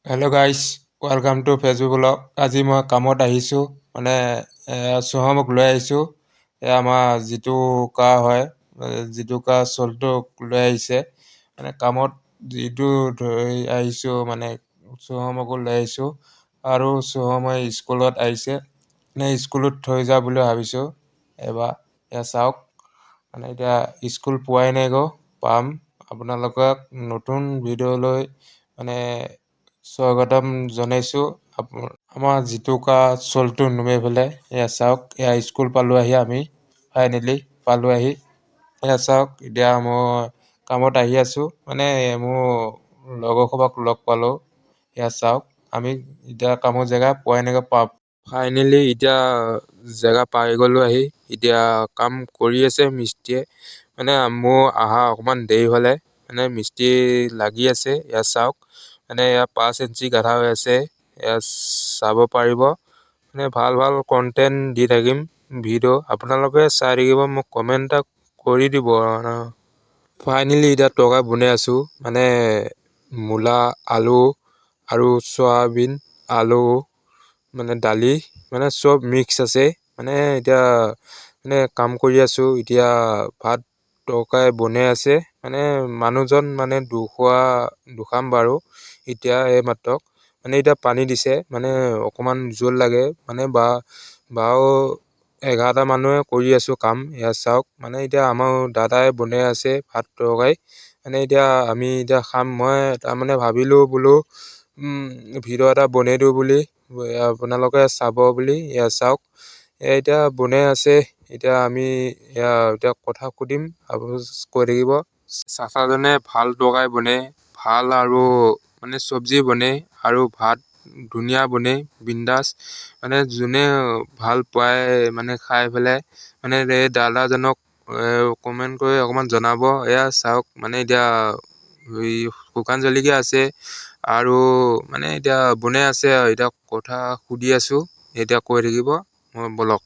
Hello' গাইছ, welcome to Facebook blog. আজি মই কামত আহিছোঁ, মানে চুহামক লৈ আহিছোঁ। আমাৰ যিটো কাৰ হয়, যিটো কাৰ চলটোক লৈ আহিছে। মানে কামত যিটো আহিছোঁ, মানে চুহামকো লৈ আহিছোঁ। আৰু চুহামে স্কুলত আহিছে, মানে স্কুলত থৈ যা বুলি ভাবিছোঁ এবাৰ। চাওক, মানে এতিয়া স্কুল পোৱাই নাই পাম। আপোনালোকক নতুন ভিডিঅ'লৈ মানে স্বাগতম জনাইছোঁ। আমাৰ জিতুকা চলটো নুমাই পেলাই এয়া চাওক, এয়া স্কুল পালোঁ আহি আমি ফাইনেলি পালোঁ আহি। এয়া চাওক, এতিয়া মই কামত আহি আছোঁ, মানে মোৰ লগৰ সবাক লগ পালোঁ। এয়া চাওক, আমি এতিয়া কামৰ জেগা পোৱাই নাই পাম। ফাইনেলি এতিয়া জেগা পাই গ'লোঁ আহি। এতিয়া কাম কৰি আছে মিস্ত্ৰীয়ে। মানে মোৰ অহা অকণমান দেৰি হ'লে মানে মিস্ত্ৰী লাগি আছে। এয়া চাওক, মানে এয়া 5 ইঞ্চি গাধা হৈ আছে, এয়া চাব পাৰিব। মানে ভাল ভাল কণ্টেণ্ট দি থাকিম ভিডিঅ', আপোনালোকে চাই থাকিব, মোক কমেণ্ট এটা কৰি দিব। ফাইনেলি এতিয়া তৰকাৰী বনাই আছোঁ, মানে মূলা, আলু আৰু চয়াবিন, আলু, মানে দালি, মানে চব মিক্স আছে। মানে এতিয়া মানে কাম কৰি আছোঁ। এতিয়া ভাত তৰকাৰী বনাই আছে। মানে মানুহজন মানে দুখাম বাৰু এতিয়া এই মাত্ৰ। মানে এতিয়া পানী দিছে, মানে অকণমান জোল লাগে, মানে 11টা মানুহে কৰি আছোঁ কাম। এয়া চাওক, মানে এতিয়া আমাৰ দাদাই বনাই আছে ভাত তৰকাৰী। মানে এতিয়া আমি এতিয়া খাম। মই তাৰমানে ভাবিলোঁ বোলো ভিডিঅ' এটা বনাই দিওঁ বুলি, আপোনালোকে চাব বুলি। এয়া চাওক, এতিয়া বনাই আছে। এতিয়া আমি এতিয়া কথা সুধিম, আপুনি কৈ থাকিব। চাচাজনে ভাল তৰকাৰী বনাই, ভাল আৰু মানে চব্জি বনাই আৰু ভাত ধুনীয়া বনাই, বিন্দাছ। মানে যোনে ভাল পায় মানে খাই পেলাই, মানে এই দাদাজনক কমেণ্ট কৰি অকণমান জনাব। এয়া চাওক, মানে এতিয়া শুকান জলকীয়া আছে আৰু মানে এতিয়া বনাই আছে। এতিয়া কথা সুধি আছোঁ, এতিয়া কৈ থাকিব, মই বলক।